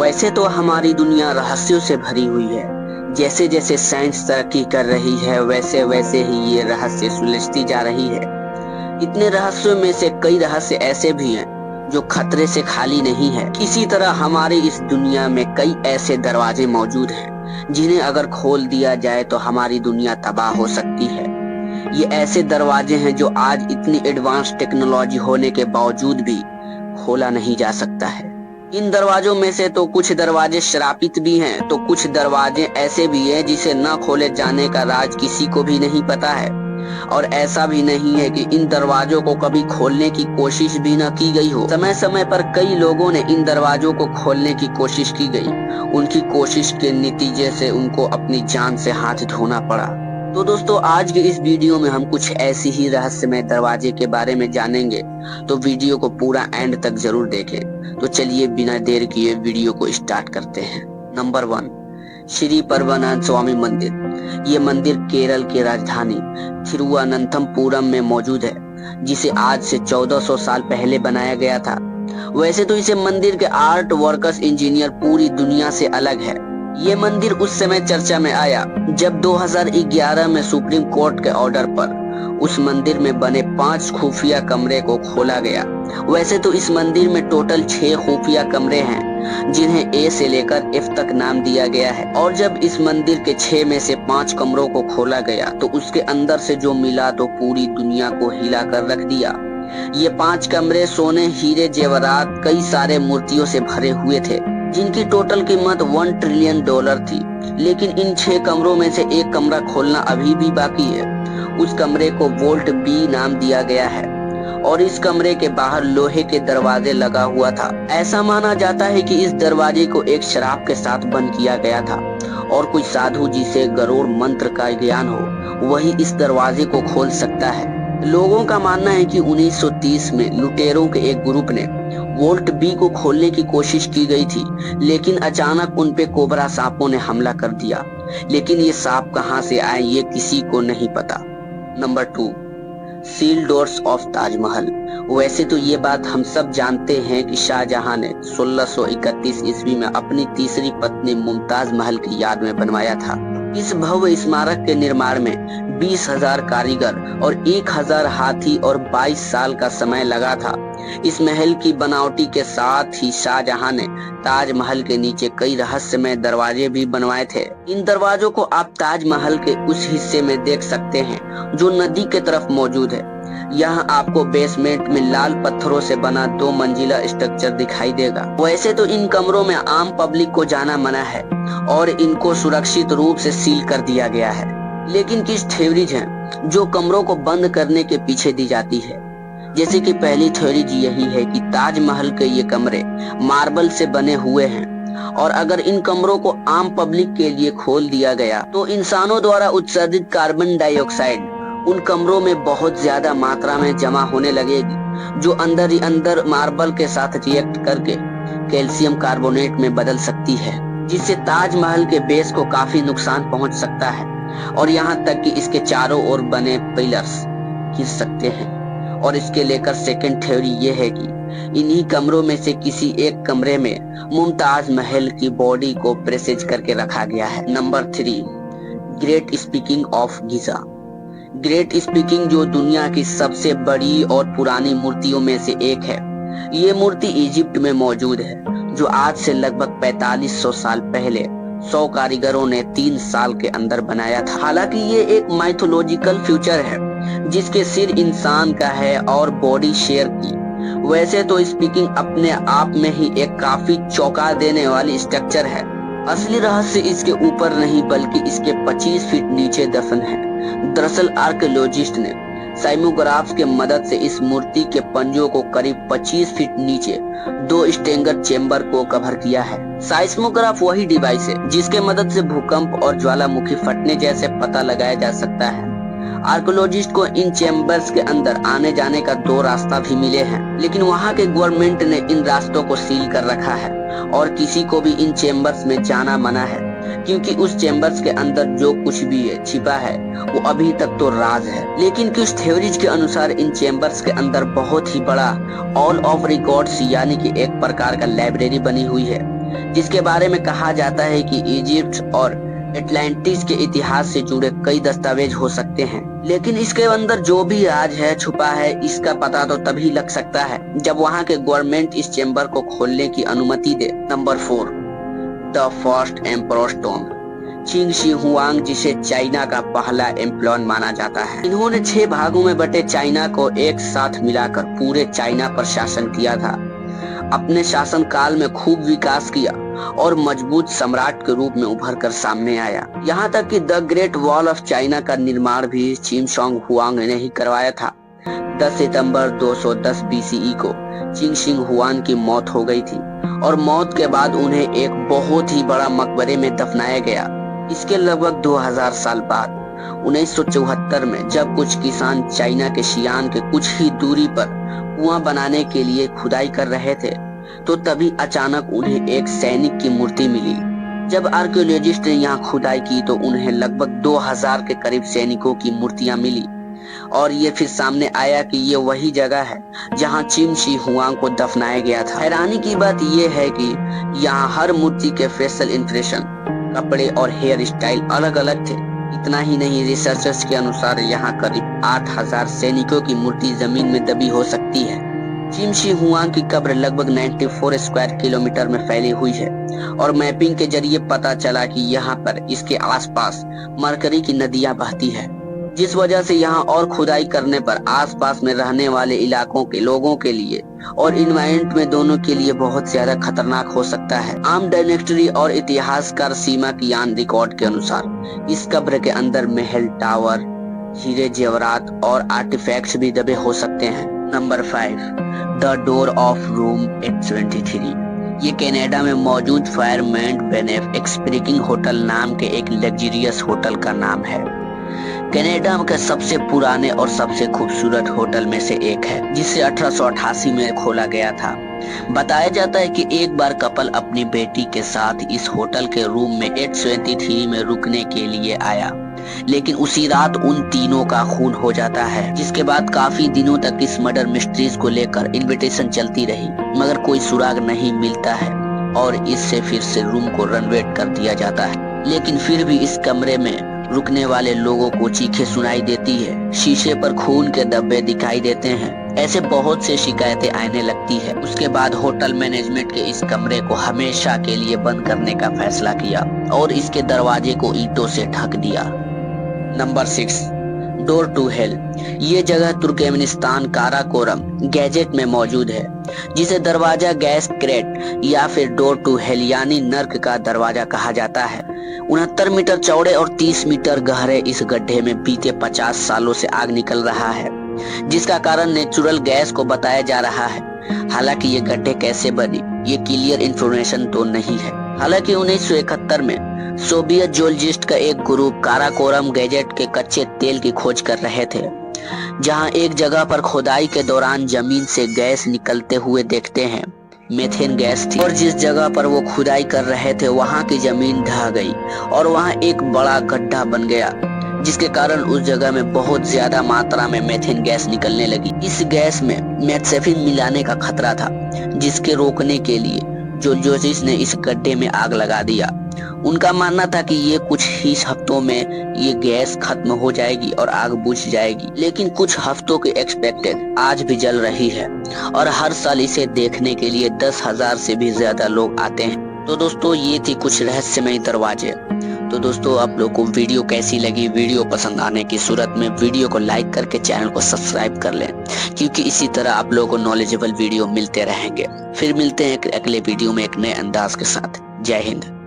वैसे तो हमारी दुनिया रहस्यों से भरी हुई है। जैसे जैसे साइंस तरक्की कर रही है वैसे वैसे ही ये रहस्य सुलझती जा रही है। इतने रहस्यों में से कई रहस्य ऐसे भी हैं जो खतरे से खाली नहीं है। किसी तरह हमारी इस दुनिया में कई ऐसे दरवाजे मौजूद हैं जिन्हें अगर खोल दिया जाए तो हमारी दुनिया तबाह हो सकती है। ये ऐसे दरवाजे हैं जो आज इतनी एडवांस टेक्नोलॉजी होने के बावजूद भी खोला नहीं जा सकता है। इन दरवाजों में से तो कुछ दरवाजे श्रापित भी हैं, तो कुछ दरवाजे ऐसे भी हैं जिसे न खोले जाने का राज किसी को भी नहीं पता है। और ऐसा भी नहीं है कि इन दरवाजों को कभी खोलने की कोशिश भी न की गई हो। समय समय पर कई लोगों ने इन दरवाजों को खोलने की कोशिश की गई। उनकी कोशिश के नतीजे से उनको अपनी जान से हाथ धोना पड़ा। तो दोस्तों, आज के इस वीडियो में हम कुछ ऐसी ही रहस्यमय दरवाजे के बारे में जानेंगे, तो वीडियो को पूरा एंड तक जरूर देखें। तो चलिए बिना देर किए वीडियो को स्टार्ट करते हैं। नंबर 1, श्री परमानंद स्वामी मंदिर। ये मंदिर केरल के राजधानी थिरुवनंतपुरम में मौजूद है, जिसे आज से 1400 साल पहले बनाया गया था। वैसे तो इसे मंदिर के आर्ट वर्कर्स इंजीनियर पूरी दुनिया से अलग है। ये मंदिर उस समय चर्चा में आया जब 2011 में सुप्रीम कोर्ट के ऑर्डर पर उस मंदिर में बने 5 खुफिया कमरे को खोला गया। वैसे तो इस मंदिर में टोटल 6 खुफिया कमरे हैं जिन्हें ए से लेकर एफ तक नाम दिया गया है। और जब इस मंदिर के 6 में से 5 कमरों को खोला गया तो उसके अंदर से जो मिला तो पूरी दुनिया को हिला कर रख दिया। ये 5 कमरे सोने, हीरे, जेवरात, कई सारे मूर्तियों से भरे हुए थे जिनकी टोटल कीमत $1 ट्रिलियन थी। लेकिन इन 6 कमरों में से एक कमरा खोलना अभी भी बाकी है। उस कमरे को वोल्ट बी नाम दिया गया है और इस कमरे के बाहर लोहे के दरवाजे लगा हुआ था। ऐसा माना जाता है कि इस दरवाजे को एक शराब के साथ बंद किया गया था और कोई साधु जिसे गरुड़ मंत्र का ज्ञान हो वही इस दरवाजे को खोल सकता है। लोगों का मानना है कि 1930 में लुटेरों के एक ग्रुप ने वोल्ट बी को खोलने की कोशिश की गई थी, लेकिन अचानक उन पे कोबरा सांपों ने हमला कर दिया। लेकिन ये सांप कहां से आए ये किसी को नहीं पता। Number 2, seal doors of Taj Mahal. वैसे तो ये बात हम सब जानते हैं कि शाहजहां ने 1631 ईस्वी में अपनी तीसरी पत्नी मुमताज महल की याद में बनवाया था। इस भव्य स्मारक के निर्माण में 20,000 कारीगर और 1,000 हाथी और 22 साल का समय लगा था। इस महल की बनावटी के साथ ही शाहजहां ने ताजमहल के नीचे कई रहस्यमय दरवाजे भी बनवाए थे। इन दरवाजों को आप ताजमहल के उस हिस्से में देख सकते हैं जो नदी के तरफ मौजूद है। यहाँ आपको बेसमेंट में लाल पत्थरों से बना 2 मंजिला स्ट्रक्चर दिखाई देगा। वैसे तो इन कमरों में आम पब्लिक को जाना मना है और इनको सुरक्षित रूप से सील कर दिया गया है। लेकिन कुछ थ्योरीज हैं जो कमरों को बंद करने के पीछे दी जाती है। जैसे कि पहली थ्योरी यही है कि ताजमहल के ये कमरे मार्बल से बने हुए हैं और अगर इन कमरों को आम पब्लिक के लिए खोल दिया गया तो इंसानों द्वारा उत्सर्जित कार्बन डाइऑक्साइड उन कमरों में बहुत ज्यादा मात्रा में जमा होने लगेगी, जो अंदर ही अंदर मार्बल के साथ रिएक्ट करके कैल्शियम कार्बोनेट में बदल सकती है, जिससे ताजमहल के बेस को काफी नुकसान पहुंच सकता है और यहाँ तक कि इसके चारों ओर बने पिलर्स गिर सकते हैं। और इसके लेकर सेकंड थ्योरी ये है कि इन्हीं कमरों में से किसी एक कमरे में मुमताज महल की बॉडी को प्रेसेज करके रखा गया है। Number 3, great speaking of Giza. Great speaking जो दुनिया की सबसे बड़ी और पुरानी मूर्तियों में से एक है। ये मूर्ति इजिप्ट में मौजूद है जो आज से लगभग 4500 साल पहले 100 कारीगरों ने 3 साल के अंदर बनाया था। हालांकि ये एक माइथोलॉजिकल फ्यूचर है जिसके सिर इंसान का है और बॉडी शेर की। वैसे तो स्पीकिंग अपने आप में ही एक काफी चौंका देने वाली स्ट्रक्चर है। असली रहस्य इसके ऊपर नहीं बल्कि इसके 25 फीट नीचे दफन है। दरअसल आर्कियोलॉजिस्ट ने साइमोग्राफ के मदद से इस मूर्ति के पंजों को करीब 25 फीट नीचे 2 स्टेंगर चेम्बर को कवर किया है। साइस्मोग्राफ वही डिवाइस है जिसके मदद से भूकंप और ज्वालामुखी फटने जैसे पता लगाया जा सकता है। आर्कियोलॉजिस्ट को इन चेम्बर्स के अंदर आने जाने का 2 रास्ता भी मिले हैं, लेकिन वहाँ के गवर्नमेंट ने इन रास्तों को सील कर रखा है और किसी को भी इन चेम्बर्स में जाना मना है, क्योंकि उस चेम्बर्स के अंदर जो कुछ भी है छिपा है वो अभी तक तो राज है। लेकिन कुछ थ्योरीज के अनुसार इन चेम्बर्स के अंदर बहुत ही बड़ा ऑल ऑफ रिकॉर्ड्स यानी कि एक प्रकार का लाइब्रेरी बनी हुई है जिसके बारे में कहा जाता है कि इजिप्ट और एटलांटिस के इतिहास से जुड़े कई दस्तावेज हो सकते हैं। लेकिन इसके अंदर जो भी राज है छुपा है, इसका पता तो तभी लग सकता है जब वहाँ के गवर्नमेंट इस चेम्बर को खोलने की अनुमति दे। Number 4, the first emperor's tomb. चिंग शी हुआंग, जिसे चाइना का पहला एम्परर माना जाता है, इन्होंने 6 भागों में बटे चाइना को एक साथ मिलाकर पूरे चाइना पर शासन किया था। अपने शासन काल में खूब विकास किया और मजबूत सम्राट के रूप में उभर कर सामने आया। यहाँ तक कि the great wall of China का निर्माण भी चिंग शी हुआंग ने ही करवाया था। 10 सितंबर 210 BCE को चिंग शी हुआंग की मौत हो गई थी और मौत के बाद उन्हें एक बहुत ही बड़ा मकबरे में दफनाया गया। इसके लगभग 2000 साल बाद 1974 में जब कुछ किसान चाइना के शियान के कुछ ही दूरी पर कुआं बनाने के लिए खुदाई कर रहे थे, तो तभी अचानक उन्हें एक सैनिक की मूर्ति मिली। जब आर्कियोलॉजिस्ट ने यहाँ खुदाई की तो उन्हें लगभग 2000 के करीब सैनिकों की मूर्तियां मिली और ये फिर सामने आया कि ये वही जगह है जहाँ चिंग शी हुआंग को दफनाया गया था। हैरानी की बात ये है कि यहाँ हर मूर्ति के फेशियल इंप्रेशन, कपड़े और हेयर स्टाइल अलग अलग थे। इतना ही नहीं, रिसर्चर्स के अनुसार यहाँ करीब 8000 सैनिकों की मूर्ति जमीन में दबी हो सकती है। चिंग शी हुआंग की कब्र लगभग 94 स्क्वायर किलोमीटर में फैली हुई है और मैपिंग के जरिए पता चला कि यहाँ पर इसके आसपास मरकरी की नदियां बहती है, जिस वजह से यहाँ और खुदाई करने पर आसपास में रहने वाले इलाकों के लोगों के लिए और इन्वायरमेंट में दोनों के लिए बहुत ज्यादा खतरनाक हो सकता है। आम डायनेक्टरी और इतिहासकार सीमा कियान रिकॉर्ड के अनुसार इस कब्र के अंदर महल, टावर, हीरे जेवरात और आर्टिफैक्ट्स भी दबे हो सकते हैं। Number 5, the door of room 823। ये कनाडा में मौजूद फायरमैंट बेनेफ एक्सप्रीकिंग होटल नाम के एक लग्जरियस होटल का नाम है। कनाडा के सबसे पुराने और सबसे खूबसूरत होटल में से एक है, जिसे 1888 में खोला गया था। बताया जाता है कि एक बार कपल अपनी बेटी के साथ इस होटल के रूम में 823 में रुकने के लिए आया, लेकिन उसी रात उन तीनों का खून हो जाता है, जिसके बाद काफी दिनों तक इस मर्डर मिस्ट्रीज को लेकर इन्विटेशन चलती रही, मगर कोई सुराग नहीं मिलता है और इससे फिर से रूम को रेनोवेट कर दिया जाता है। लेकिन फिर भी इस कमरे में रुकने वाले लोगों को चीखें सुनाई देती है, शीशे पर खून के धब्बे दिखाई देते हैं। ऐसे बहुत से शिकायतें आने लगती है। उसके बाद होटल मैनेजमेंट के इस कमरे को हमेशा के लिए बंद करने का फैसला किया और इसके दरवाजे को ईंटों से ढक दिया। Number 6, door to hell. ये जगह तुर्कमेनिस्तान काराकोरम गैजेट में मौजूद है, जिसे दरवाजा गैस क्रेट या फिर डोर टू हेल यानी नर्क का दरवाजा कहा जाता है। 69 मीटर चौड़े और 30 मीटर गहरे इस गड्ढे में बीते 50 सालों से आग निकल रहा है, जिसका कारण नेचुरल गैस को बताया जा रहा है। हालांकि ये गड्ढे कैसे बनी, ये क्लियर इंफॉर्मेशन तो नहीं है। हालांकि 1971 में सोवियत जियोलॉजिस्ट का एक ग्रुप काराकोरम गैजेट के कच्चे तेल की खोज कर रहे थे, जहां एक जगह पर खुदाई के दौरान जमीन से गैस निकलते हुए देखते हैं। मेथेन गैस थी और जिस जगह पर वो खुदाई कर रहे थे वहां की जमीन ढह गई और वहां एक बड़ा गड्ढा बन गया, जिसके कारण उस जगह में बहुत ज्यादा मात्रा में मेथेन गैस निकलने लगी। इस गैस में मेथसेफिन मिलाने का खतरा था, जिसके रोकने के लिए जियोलॉजिस्ट ने इस गड्ढे में आग लगा दिया। उनका मानना था कि ये कुछ ही हफ्तों में ये गैस खत्म हो जाएगी और आग बुझ जाएगी, लेकिन कुछ हफ्तों की एक्सपेक्टेड आज भी जल रही है और हर साल इसे देखने के लिए 10,000 से भी ज्यादा लोग आते हैं। तो दोस्तों, ये थी कुछ रहस्यमयी दरवाजे। तो दोस्तों, आप लोग को वीडियो कैसी लगी? वीडियो पसंद आने की सूरत में वीडियो को लाइक करके चैनल को सब्सक्राइब कर लें, क्योंकि इसी तरह आप लोगों को नॉलेजेबल वीडियो मिलते रहेंगे। फिर मिलते हैं एक अगले वीडियो में एक नए अंदाज के साथ। जय हिंद।